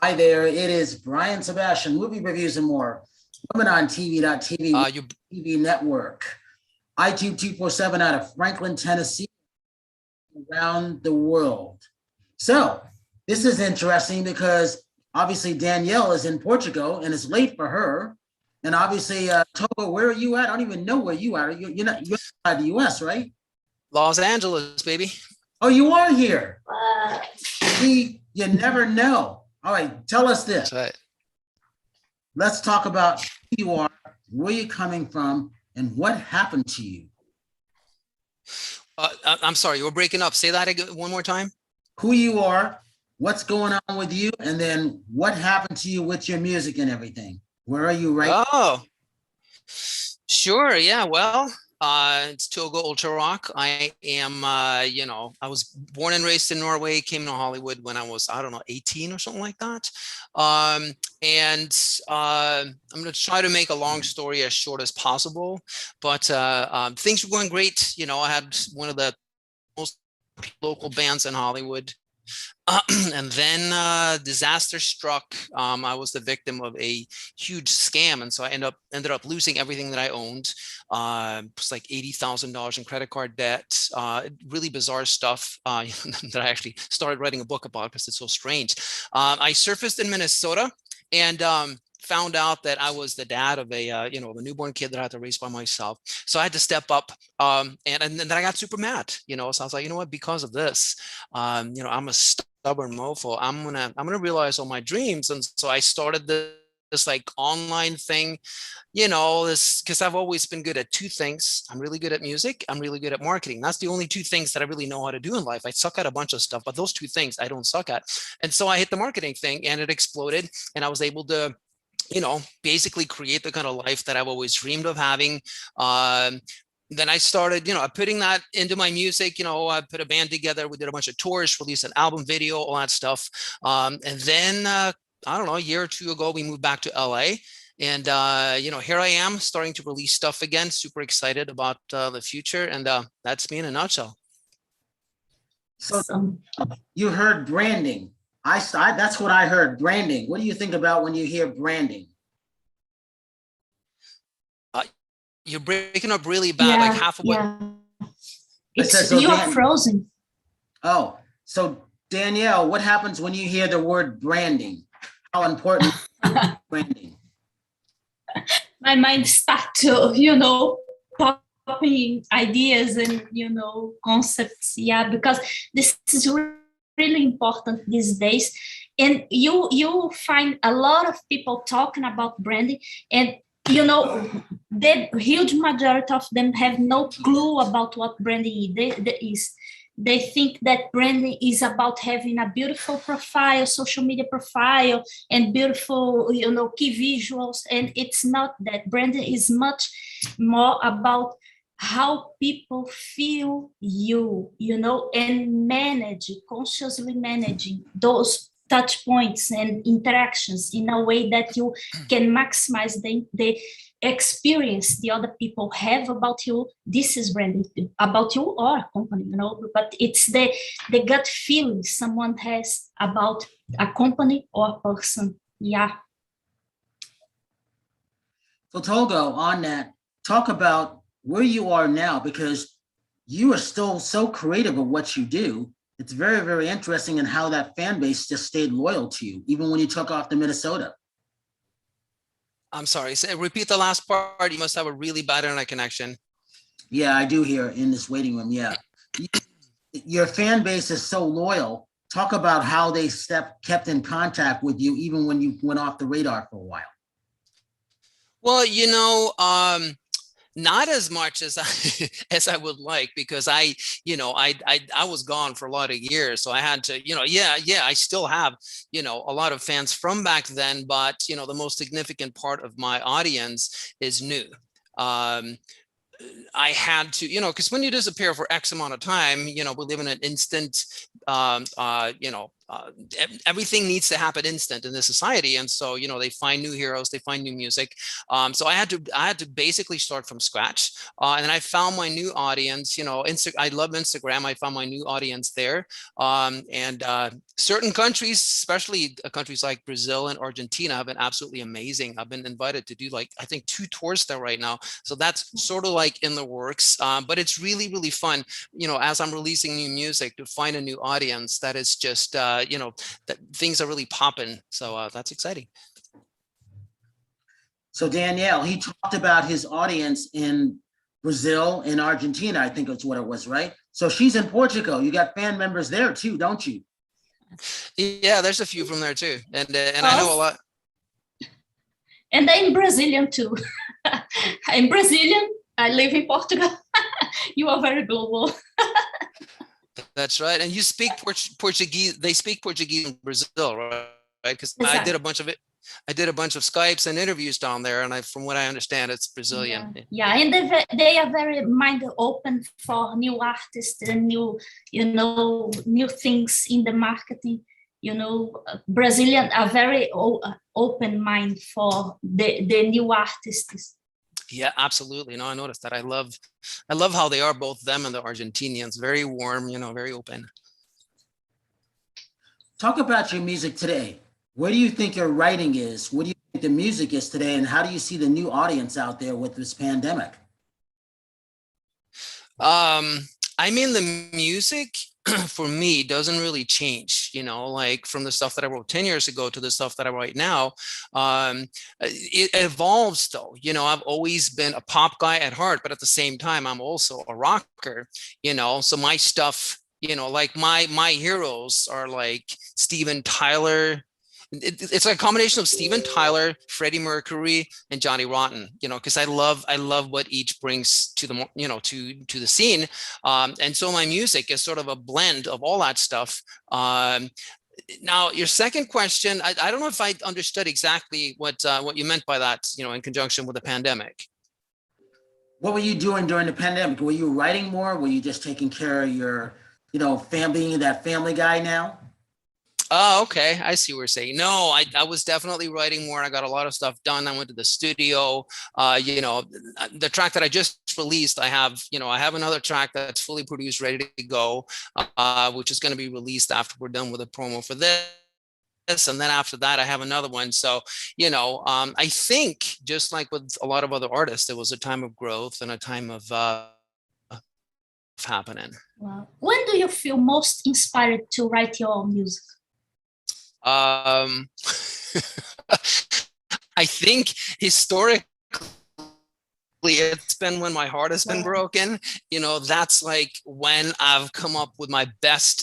Hi there, it is Brian Sebastian, movie reviews and more. Women on TV.tv, TV network. iTunes 247 out of Franklin, Tennessee, around the world. So this is interesting because obviously Danielle is in Portugal and it's late for her. And obviously, Toggo, where are you at? I don't even know where you are. You're outside the US, right? Los Angeles, baby. Oh, you are here. See, you never know. All right, tell us this. That's right. Let's talk about who you are, where you're coming from, and what happened to you. I'm sorry, you were breaking up. Say that again one more time. Who you are, what's going on with you, and then what happened to you with your music and everything. Where are you right? Oh, sure. Yeah. Well, it's Toggo Ultrarock. I am, I was born and raised in Norway, came to Hollywood when I was, I don't know, 18 or something like that. I'm going to try to make a long story as short as possible, but things were going great. I had one of the most local bands in Hollywood. And then disaster struck. I was the victim of a huge scam, and so I ended up losing everything that I owned. It was like $80,000 in credit card debt. Really bizarre stuff that I actually started writing a book about because it's so strange. I surfaced in Minnesota and found out that I was the dad of a newborn kid that I had to raise by myself. So I had to step up, and then I got super mad. So I was like, you know what? Because of this, I'm a stubborn mofo. I'm gonna realize all my dreams, and so I started this like online thing. This because I've always been good at two things. I'm really good at music. I'm really good at marketing. That's the only two things that I really know how to do in life. I suck at a bunch of stuff, but those two things I don't suck at. And so I hit the marketing thing, and it exploded, and I was able to basically create the kind of life that I've always dreamed of having. Then I started, putting that into my music. I put a band together. We did a bunch of tours, released an album video, all that stuff. And then, I don't know, a year or two ago, we moved back to LA. And, here I am starting to release stuff again. Super excited about the future. And that's me in a nutshell. So you heard branding. That's what I heard, branding. What do you think about when you hear branding? You're breaking up really bad, like half of what. Yeah. You are frozen. Oh, so Danielle, what happens when you hear the word branding? How important is branding? My mind starts to, popping ideas and, concepts. Yeah, because this is really important these days. And you find a lot of people talking about branding, and the huge majority of them have no clue about what branding is. They think that branding is about having a beautiful profile, social media profile, and beautiful, key visuals. And it's not that. Branding is much more about how people feel and consciously managing those touch points and interactions in a way that you can maximize the experience the other people have about you. This is branding about you or a company, but it's the gut feeling someone has about a company or a person. Yeah. So Toggo, on that, talk about where you are now, because you are still so creative of what you do. It's very, very interesting in how that fan base just stayed loyal to you, even when you took off to Minnesota. I'm sorry, repeat the last part. You must have a really bad internet connection. Yeah, I do here in this waiting room, yeah. Your fan base is so loyal. Talk about how they kept in contact with you, even when you went off the radar for a while. Well, not as much as I would like, because I was gone for a lot of years, so I had to, I still have, a lot of fans from back then, but the most significant part of my audience is new. I had to, because when you disappear for X amount of time, we live in an instant, everything needs to happen instant in this society, and so they find new heroes, they find new music. So I had to basically start from scratch, and then I found my new audience. I love Instagram. I found my new audience there, and certain countries, especially countries like Brazil and Argentina, have been absolutely amazing. I've been invited to do I think 2 tours there right now, so that's sort of in the works. But it's really, really fun, as I'm releasing new music, to find a new audience that is just that things are really popping. So that's exciting. So Danielle, he talked about his audience in Brazil and Argentina, I think that's what it was, right? So she's in Portugal. You got fan members there too, don't you? Yeah, there's a few from there too, and I know a lot. And I'm Brazilian too. I'm Brazilian. I live in Portugal. You are very global. That's right. And you speak Portuguese. They speak Portuguese in Brazil, right? Because exactly. I did a bunch of it. I did a bunch of Skypes and interviews down there, and from what I understand, it's Brazilian. Yeah, and they are very mind open for new artists and new things in the marketing. Brazilians are very open mind for the new artists. Yeah, absolutely. No, I noticed that. I love how they are, both them and the Argentinians. Very warm, very open. Talk about your music today. Where do you think your writing is? What do you think the music is today? And how do you see the new audience out there with this pandemic? I mean, the music for me doesn't really change, from the stuff that I wrote 10 years ago to the stuff that I write now. It evolves though. I've always been a pop guy at heart, but at the same time, I'm also a rocker, so my stuff, my heroes are like Steven Tyler. It's a combination of Steven Tyler, Freddie Mercury, and Johnny Rotten, because I love what each brings to the, to the scene. And so my music is sort of a blend of all that stuff. Now, your second question, I don't know if I understood exactly what you meant by that, in conjunction with the pandemic. What were you doing during the pandemic? Were you writing more? Were you just taking care of your, being that family guy now? Oh, okay. I see what you're saying. No, I was definitely writing more. I got a lot of stuff done. I went to the studio. The track that I just released, I have another track that's fully produced, ready to go, which is going to be released after we're done with the promo for this. And then after that, I have another one. So, I think just like with a lot of other artists, there was a time of growth and a time of happening. Wow. When do you feel most inspired to write your own music? I think historically, it's been when my heart has been broken. That's like when I've come up with my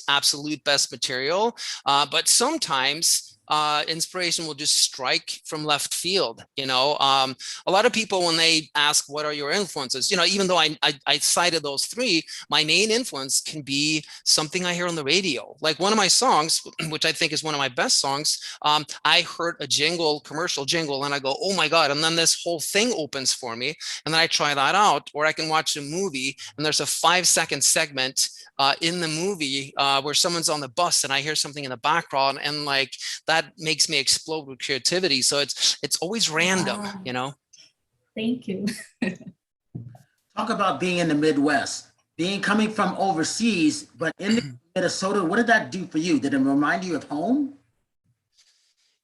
absolute best material. But sometimes inspiration will just strike from left field. A lot of people, when they ask what are your influences, even though I cited those 3, my main influence can be something I hear on the radio. Like one of my songs, which I think is one of my best songs, I heard a commercial jingle, and I go, oh my God. And then this whole thing opens for me, and then I try that out. Or I can watch a movie and there's a 5-second segment in the movie where someone's on the bus and I hear something in the background, and like that makes me explode with creativity. So it's always random. Thank you. Talk about being in the Midwest, coming from overseas, but in Minnesota. What did that do for you? Did it remind you of home?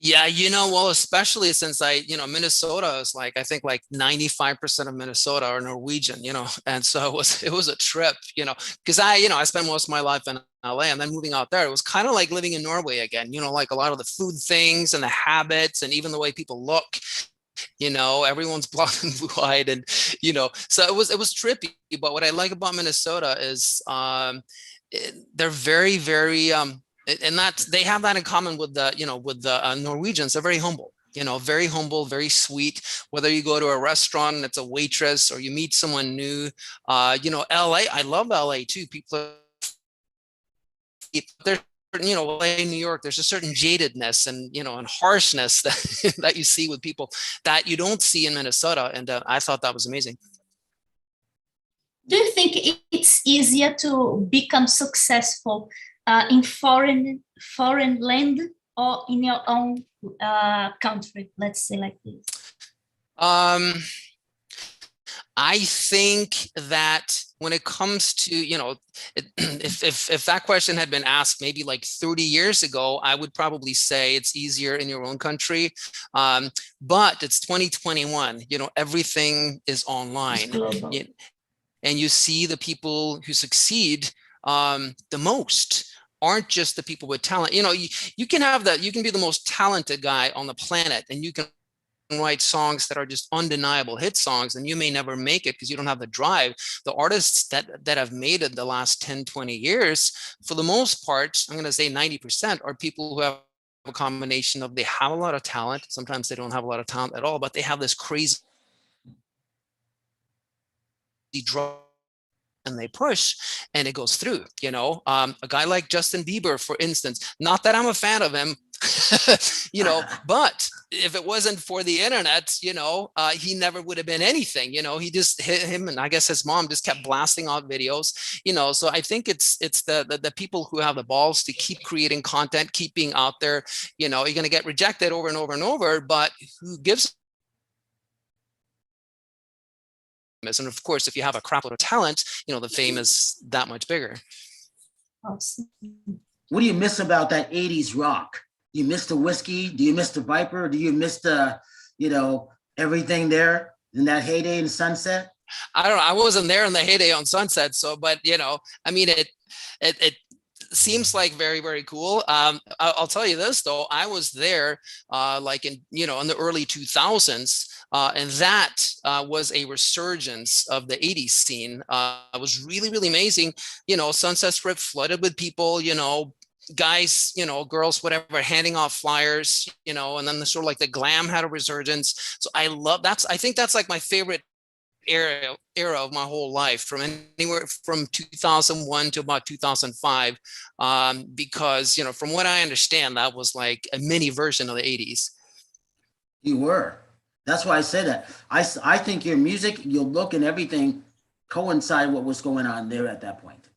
Yeah, well, especially since Minnesota is I think 95% of Minnesota are Norwegian, and so it was a trip, because I spent most of my life in LA, and then moving out there, it was kind of like living in Norway again, like a lot of the food things and the habits and even the way people look, everyone's blonde and blue-eyed, and, so it was trippy. But what I like about Minnesota is they're very, very, and they have that in common with the Norwegians. They're very humble, very humble, very sweet. Whether you go to a restaurant and it's a waitress, or you meet someone new, LA, I love LA too. People, there's, LA, New York, there's a certain jadedness and, and harshness that, that you see with people that you don't see in Minnesota. And I thought that was amazing. Do you think it's easier to become successful in foreign land or in your own country? Let's say like this. I think that when it comes to, if that question had been asked maybe like 30 years ago, I would probably say it's easier in your own country. But it's 2021, everything is online. And you see the people who succeed the most aren't just the people with talent. You can be the most talented guy on the planet, and you can write songs that are just undeniable hit songs, and you may never make it because you don't have the drive. The artists that have made it the last 10, 20 years, for the most part, I'm going to say 90%, are people who have a combination of, they have a lot of talent. Sometimes they don't have a lot of talent at all, but they have this crazy drive, and they push, and it goes through. A guy like Justin Bieber, for instance, not that I'm a fan of him, but if it wasn't for the internet, he never would have been anything. He just hit him, and I guess his mom just kept blasting out videos. So I think it's the people who have the balls to keep creating content, keep being out there. You're going to get rejected over and over and over, but who gives? And of course, if you have a crap load of talent, the fame is that much bigger. Awesome. What do you miss about that 80s rock? Do you miss the whiskey? Do you miss the Viper? Do you miss the, everything there in that heyday in Sunset? I don't know. I wasn't there in the heyday on Sunset. So, but, it seems like very, very cool. I'll tell you this, though. I was there like in the early 2000s. And that was a resurgence of the 80s scene. It was really, really amazing. Sunset Strip flooded with people, guys, girls, whatever, handing off flyers, and then the sort of like the glam had a resurgence. So I think that's like my favorite era of my whole life, from anywhere from 2001 to about 2005, because, from what I understand, that was like a mini version of the 80s. You were. That's why I say that. I think your music, your look, and everything coincide what was going on there at that point.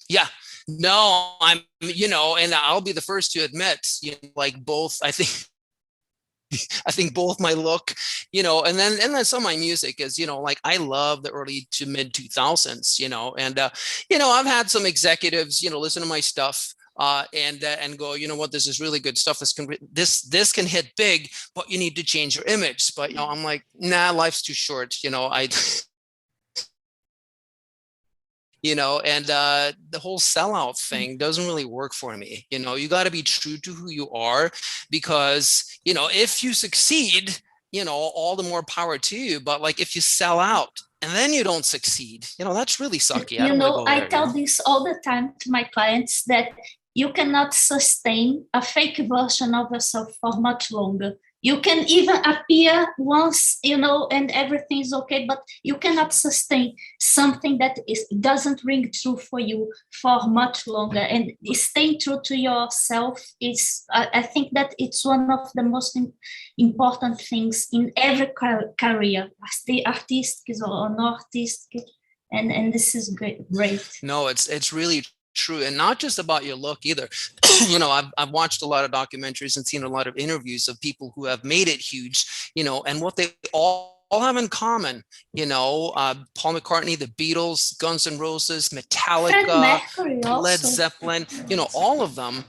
Yeah. No, I'm, and I'll be the first to admit, like both, I think both my look, and then some of my music is, like I love the early to mid 2000s, and, I've had some executives, listen to my stuff, and go, what, this is really good stuff. This can hit big, but you need to change your image. But, I'm like, nah, life's too short. And the whole sellout thing doesn't really work for me. You got to be true to who you are, because, if you succeed, all the more power to you. But like, if you sell out and then you don't succeed, that's really sucky. I tell this all the time to my clients, that you cannot sustain a fake version of yourself for much longer. You can even appear once, and everything's okay, but you cannot sustain something that doesn't ring true for you for much longer. And staying true to yourself is, I think that it's one of the most important things in every career, artistic or non-artistic. And this is great. No, it's really true, and not just about your look either. I've watched a lot of documentaries and seen a lot of interviews of people who have made it huge, and what they all have in common, Paul McCartney, the Beatles, Guns N' Roses, Metallica, Led Zeppelin, all of them,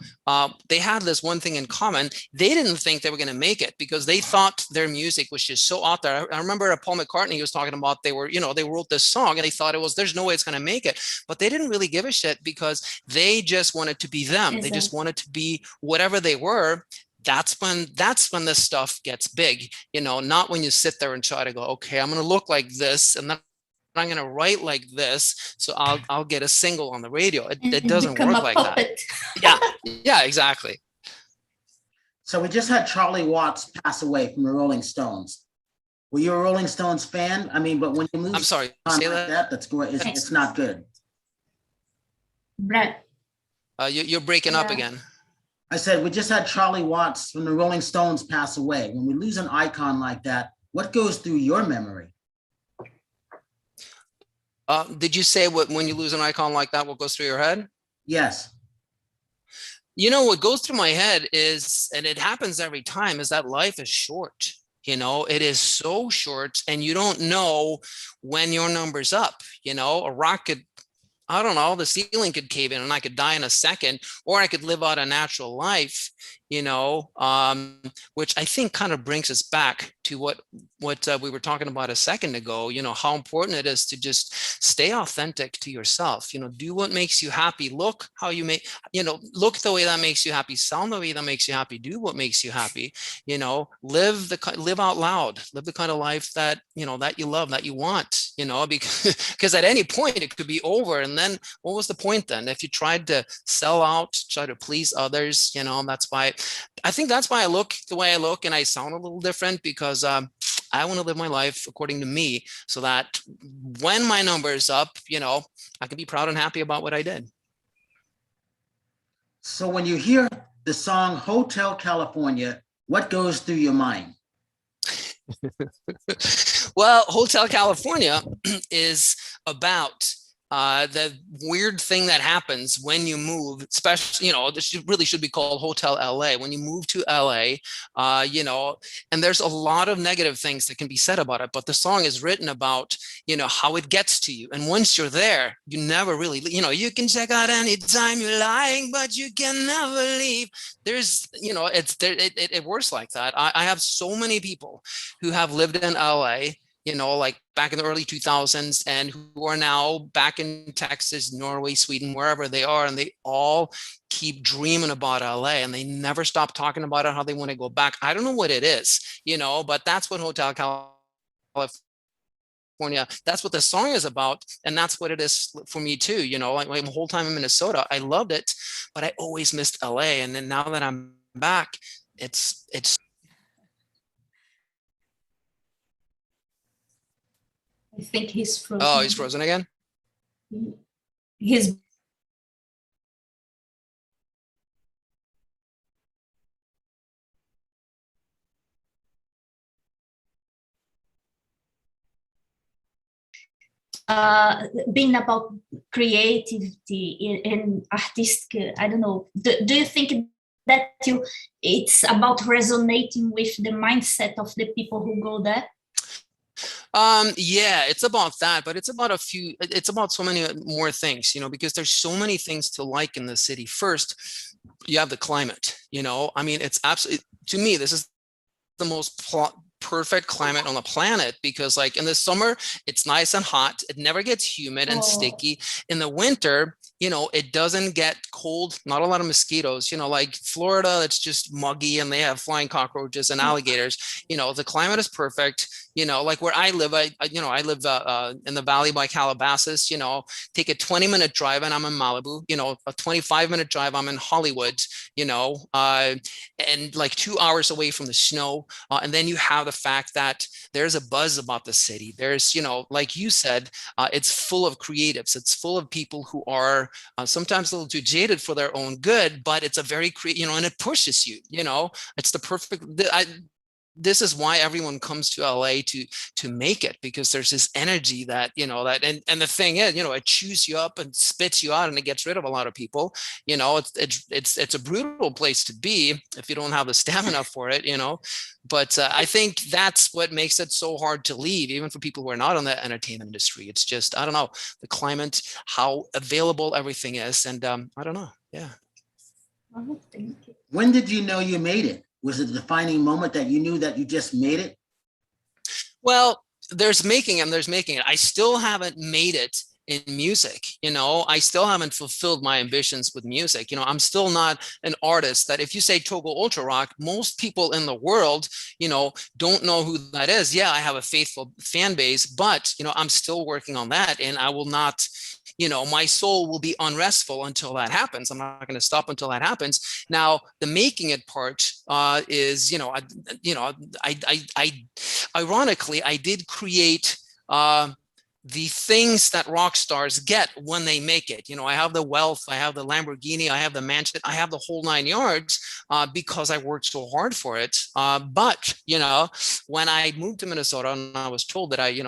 they had this one thing in common. They didn't think they were going to make it because they thought their music was just so out there. I remember Paul McCartney, he was talking about, they wrote this song and they thought there's no way it's going to make it, but they didn't really give a shit because they just wanted to be them. Exactly. They just wanted to be whatever they were. That's when this stuff gets big, not when you sit there and try to go, okay, I'm going to look like this, and then I'm going to write like this, so I'll get a single on the radio. It doesn't work like that. Yeah, exactly. So we just had Charlie Watts pass away from the Rolling Stones. Were you a Rolling Stones fan? I mean, but when you lose, I'm sorry, say like that's great. It's not good. Brett, you're breaking up again. I said, we just had Charlie Watts from the Rolling Stones pass away. When we lose an icon like that, what goes through your memory? Did you say when you lose an icon like that, what goes through your head? Yes. You know, what goes through my head is, and it happens every time, is that life is short. You know, it is so short, and you don't know when your number's up. You know, a rock could, I don't know, the ceiling could cave in and I could die in a second, or I could live out a natural life, you know, which I think kind of brings us back to what we were talking about a second ago, you know, how important it is to just stay authentic to yourself, you know, do what makes you happy, look how you make, you know, look the way that makes you happy, sound the way that makes you happy, do what makes you happy, you know, live out loud, live the kind of life that, you know, that you love, that you want, you know, because at any point it could be over. And then what was the point then? If you tried to sell out, try to please others, you know, I think that's why I look the way I look, and I sound a little different, because I want to live my life according to me, so that when my number is up, you know, I can be proud and happy about what I did. So when you hear the song Hotel California, what goes through your mind? Well, Hotel California is about the weird thing that happens when you move, especially, you know, this really should be called Hotel LA. When you move to LA, you know, and there's a lot of negative things that can be said about it, but the song is written about, you know, how it gets to you. And once you're there, you never really, you know, you can check out anytime you're lying, but you can never leave. There's, you know, it works like that. I have so many people who have lived in LA, you know, like back in the early 2000s, and who are now back in Texas, Norway, Sweden, wherever they are, and they all keep dreaming about LA, and they never stop talking about it, how they want to go back. I don't know what it is, you know, but that's what Hotel California, that's what the song is about, and that's what it is for me too. You know, like the whole time in Minnesota, I loved it, but I always missed LA, and then now that I'm back, it's I think he's frozen. Oh, he's frozen again? He's being about creativity and artistic, I don't know. Do you think that it's about resonating with the mindset of the people who go there? Yeah, it's about that, but it's about so many more things, you know, because there's so many things to like in the city. First, you have the climate, you know, I mean, it's absolutely, to me, this is the most perfect climate on the planet, because like in the summer, it's nice and hot. It never gets humid and sticky. In the winter, you know, it doesn't get cold, not a lot of mosquitoes, you know, like Florida, it's just muggy and they have flying cockroaches and alligators. You know, the climate is perfect. You know, like where I live, I live in the valley by Calabasas, you know, take a 20-minute drive and I'm in Malibu, you know, a 25-minute drive, I'm in Hollywood, you know, and like 2 hours away from the snow. And then you have the fact that there's a buzz about the city. There's, you know, like you said, it's full of creatives. It's full of people who are sometimes a little too jaded for their own good, but it's a very you know, and it pushes you, you know, it's the perfect, this is why everyone comes to LA to make it, because there's this energy that, you know, that, and the thing is, you know, it chews you up and spits you out and it gets rid of a lot of people. You know, it's a brutal place to be if you don't have the stamina for it, you know. But I think that's what makes it so hard to leave, even for people who are not in the entertainment industry. It's just, I don't know, the climate, how available everything is, and I don't know. Yeah. Oh, thank you. When did you know you made it? Was it a defining moment that you knew that you just made it? Well, there's making it. I still haven't made it in music. You know, I still haven't fulfilled my ambitions with music. You know, I'm still not an artist that, if you say Toggo Ultrarock, most people in the world, you know, don't know who that is. Yeah, I have a faithful fan base, but, you know, I'm still working on that, and I will not, you know, my soul will be unrestful until that happens. I'm not going to stop until that happens. Now, the making it part is, you know, I ironically, I did create the things that rock stars get when they make it. You know, I have the wealth, I have the Lamborghini, I have the mansion, I have the whole 9 yards because I worked so hard for it. But, you know, when I moved to Minnesota and I was told that you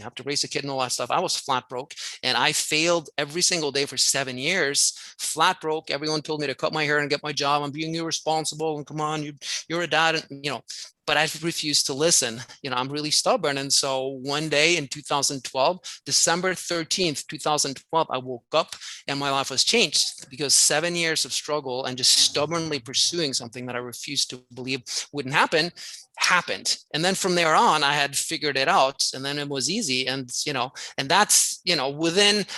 have to raise a kid and all that stuff, I was flat broke, and I failed every single day for 7 years, flat broke. Everyone told me to cut my hair and get my job. I'm being irresponsible, and come on, you're a dad, and, you know, but I refused to listen. You know, I'm really stubborn. And so one day in 2012, December 13th, 2012, I woke up and my life was changed, because 7 years of struggle and just stubbornly pursuing something that I refused to believe wouldn't happen, happened. And then from there on, I had figured it out, and then it was easy. And, you know, and that's, you know,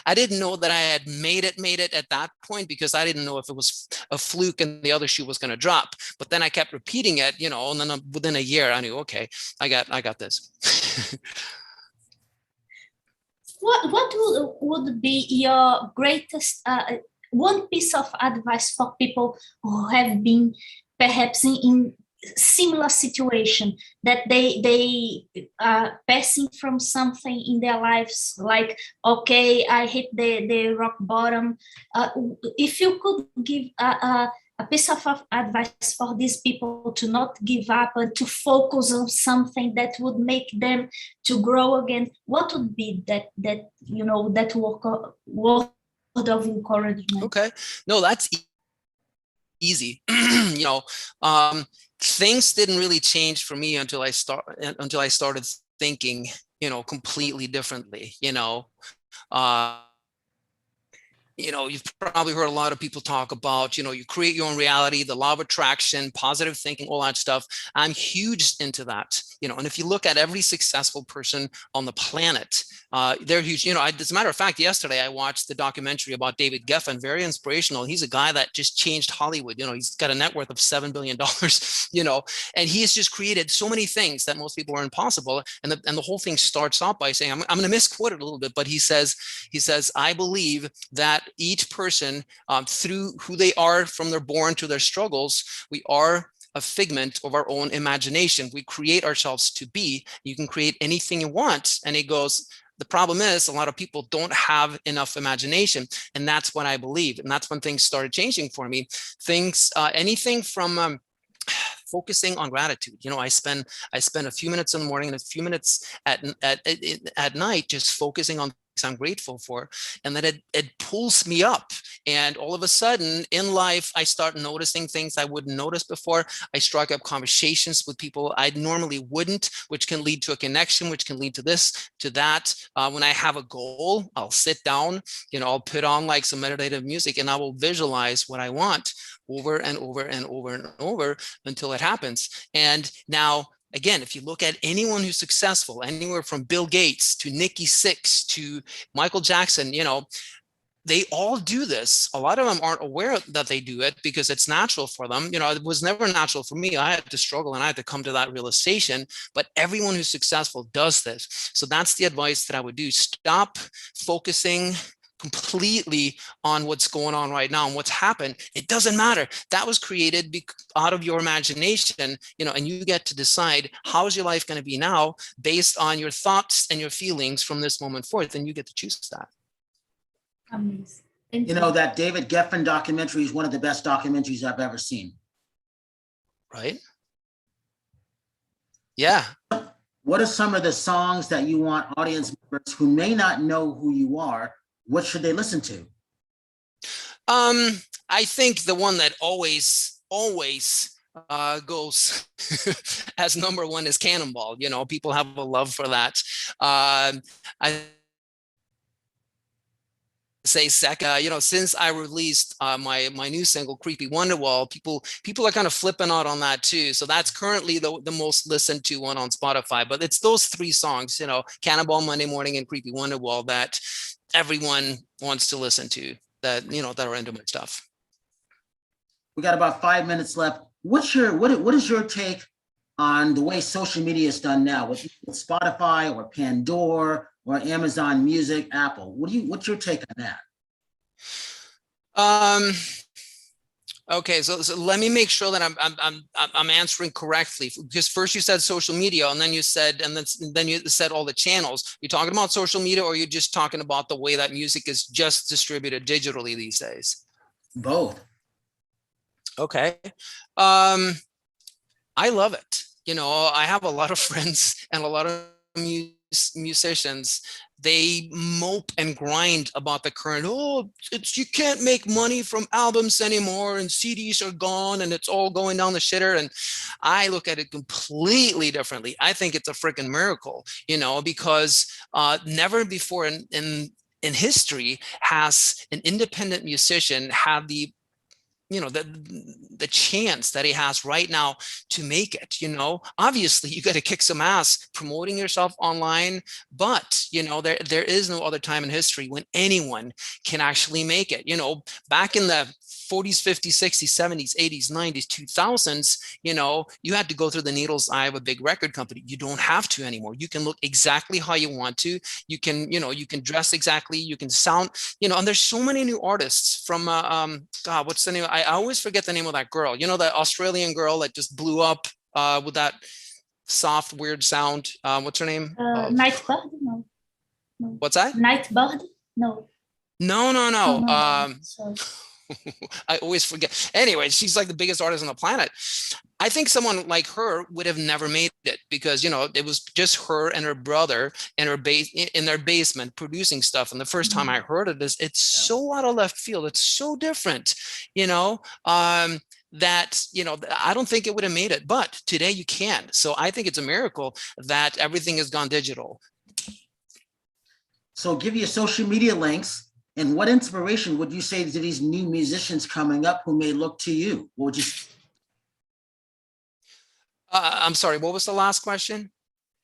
I didn't know that I had made it at that point, because I didn't know if it was a fluke and the other shoe was going to drop. But then I kept repeating it, you know, and then within a year, I knew, okay, I got this. What would be your greatest one piece of advice for people who have been perhaps in similar situation, that they are passing from something in their lives, like, okay, I hit the rock bottom. If you could give a piece of advice for these people to not give up and to focus on something that would make them to grow again, what would be that you know, that word of encouragement? Okay, no, that's easy. You know, things didn't really change for me until I started thinking, you know, completely differently. You know, you've probably heard a lot of people talk about, you know, you create your own reality, the law of attraction, positive thinking, all that stuff. I'm huge into that, you know, and if you look at every successful person on the planet, they're huge. You know, as a matter of fact, yesterday I watched the documentary about David Geffen, very inspirational. He's a guy that just changed Hollywood. You know, he's got a net worth of $7 billion, you know, and he has just created so many things that most people are impossible. And the whole thing starts off by saying, I'm going to misquote it a little bit, but he says, I believe that each person, through who they are from their born to their struggles, we are a figment of our own imagination. We create ourselves to be. You can create anything you want. And he goes, the problem is a lot of people don't have enough imagination. And that's what I believe. And that's when things started changing for me. Anything from focusing on gratitude. You know, I spend a few minutes in the morning and a few minutes at night just focusing on I'm grateful for, and then it pulls me up, and all of a sudden in life I start noticing things I wouldn't notice before. I strike up conversations with people I normally wouldn't, which can lead to a connection, which can lead to this, to that. When I have a goal, I'll sit down, you know, I'll put on like some meditative music, and I will visualize what I want over and over and over and over until it happens. And now, again, if you look at anyone who's successful, anywhere from Bill Gates to Nikki Sixx to Michael Jackson, you know, they all do this. A lot of them aren't aware that they do it because it's natural for them. You know, it was never natural for me. I had to struggle and I had to come to that realization, but everyone who's successful does this. So that's the advice that I would do. Stop focusing completely on what's going on right now and what's happened. It doesn't matter. That was created out of your imagination, you know, and you get to decide how is your life going to be now based on your thoughts and your feelings from this moment forth, and you get to choose that. Amazing. You know, that David Geffen documentary is one of the best documentaries I've ever seen. Right? Yeah. What are some of the songs that you want audience members who may not know who you are, what should they listen to? I think the one that always goes as number one is Cannonball. You know, people have a love for that. I say second, you know, since I released my new single Creepy Wonderwall, people are kind of flipping out on that too. So that's currently the most listened to one on Spotify. But it's those three songs, you know, Cannonball, Monday Morning, and Creepy Wonderwall, that everyone wants to listen to, that, you know, that are into my stuff. We got about 5 minutes left. What is your take on the way social media is done now with Spotify or Pandora or Amazon Music, Apple? What's your take on that? Okay, so let me make sure that I'm answering correctly, because first you said social media, and then you said all the channels. You're talking about social media, or you're just talking about the way that music is just distributed digitally these days? Both. Okay. I love it. I have a lot of friends and a lot of musicians. They mope and grind about the current, you can't make money from albums anymore, and CDs are gone, and it's all going down the shitter. And I look at it completely differently. I think it's a freaking miracle, because never before in history has an independent musician had the chance that he has right now to make it. Obviously you got to kick some ass promoting yourself online, but there is no other time in history when anyone can actually make it. Back in the 40s, 50s, 60s, 70s, 80s, 90s, 2000s, you had to go through the needle's eye of a big record company. You don't have to anymore. You can look exactly how you want to. You can, you can dress exactly, you can sound, and there's so many new artists from, God, what's the name? I always forget the name of that girl, that Australian girl that just blew up with that soft, weird sound. What's her name? Nightbird? No. What's that? Nightbird? No. No. I always forget. Anyway, she's like the biggest artist on the planet. I think someone like her would have never made it, because it was just her and her brother in their basement producing stuff. And the first time I heard of this, it's so out of left field. It's so different, that I don't think it would have made it. But today you can. So I think it's a miracle that everything has gone digital. So give your social media links. And what inspiration would you say to these new musicians coming up who may look to you? What would you? I'm sorry, what was the last question?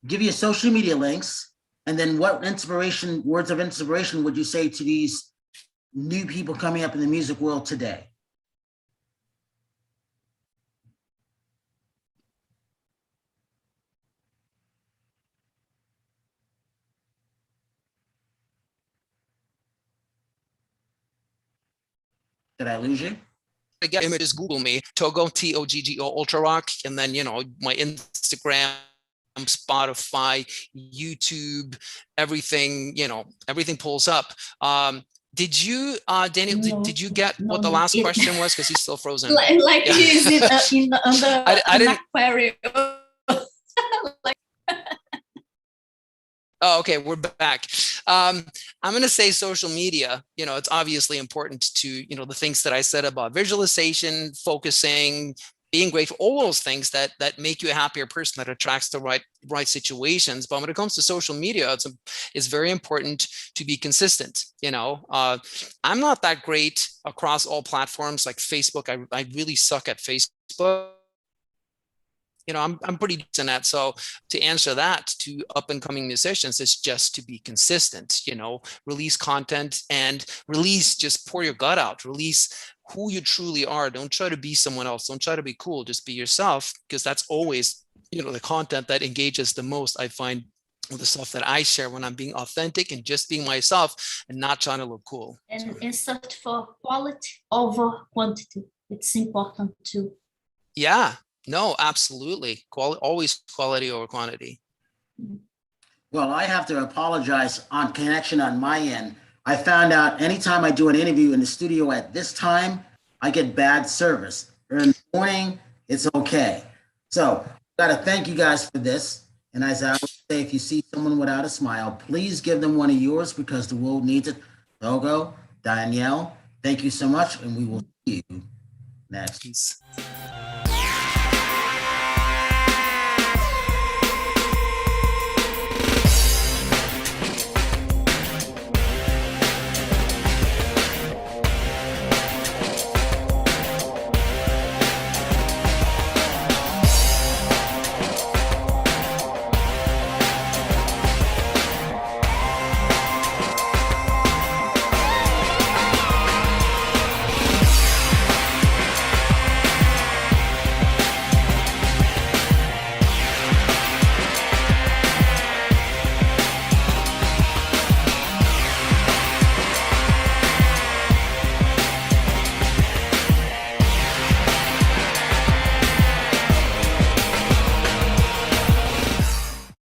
Give your social media links, and then what words of inspiration would you say to these new people coming up in the music world today? Did I lose you? Again, images, Google me, Toggo, Toggo Ultrarock, and then, my Instagram, Spotify, YouTube, everything, everything pulls up. Did you, Daniel, did you get what the last question was? Because he's still frozen. Like yeah. He's in under I didn't, aquarium. Oh, okay, we're back. I'm going to say social media, it's obviously important to, the things that I said about visualization, focusing, being grateful, all those things that make you a happier person, that attracts the right situations. But when it comes to social media, it's very important to be consistent. I'm not that great across all platforms like Facebook. I really suck at Facebook. I'm pretty decent at. So to answer that to up and coming musicians is just to be consistent, release content and just pour your gut out, release who you truly are. Don't try to be someone else. Don't try to be cool. Just be yourself, because that's always, the content that engages the most, I find, with the stuff that I share, when I'm being authentic and just being myself and not trying to look cool. And search for quality over quantity. It's important too. Yeah. No, absolutely. Always quality over quantity. Well, I have to apologize on connection on my end. I found out anytime I do an interview in the studio at this time, I get bad service. In the morning, it's okay. So I got to thank you guys for this. And as I would say, if you see someone without a smile, please give them one of yours, because the world needs it. Toggo, Danielle, thank you so much. And we will see you next. Peace.